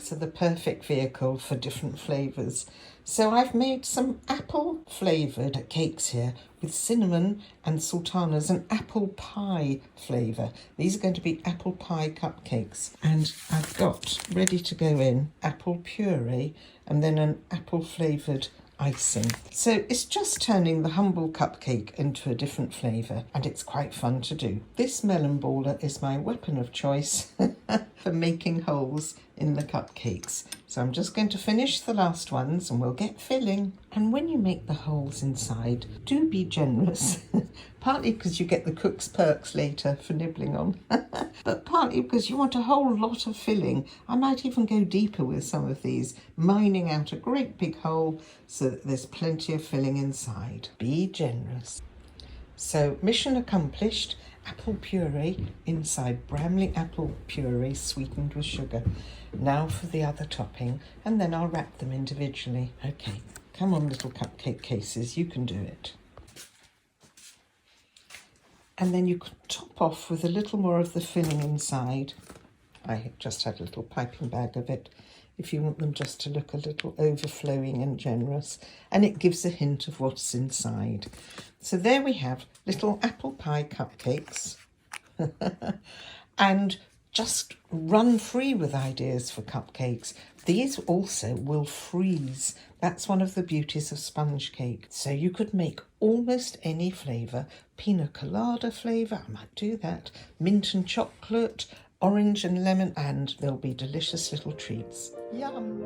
Cupcakes are the perfect vehicle for different flavours. So I've made some apple flavoured cakes here with cinnamon and sultanas and apple pie flavour. These are going to be apple pie cupcakes. And I've got ready to go in apple puree and then an apple flavoured icing. So it's just turning the humble cupcake into a different flavour, and it's quite fun to do. This melon baller is my weapon of choice for making holes in the cupcakes. So I'm just going to finish the last ones and we'll get filling. And when you make the holes inside, do be generous. Partly because you get the cook's perks later for nibbling on, but partly because you want a whole lot of filling. I might even go deeper with some of these, mining out a great big hole so that there's plenty of filling inside. Be generous. So mission accomplished. Apple puree inside Bramley apple puree sweetened with sugar. Now for the other topping, and then I'll wrap them individually. Okay, come on little cupcake cases, you can do it. And then you could top off with a little more of the filling inside. I just had a little piping bag of it, if you want them just to look a little overflowing and generous, and it gives a hint of what's inside. So there we have little apple pie cupcakes. And just run free with ideas for cupcakes. These also will freeze. That's one of the beauties of sponge cake. So you could make almost any flavour. Pina colada flavour, I might do that. Mint and chocolate, orange and lemon, and they'll be delicious little treats. Yum!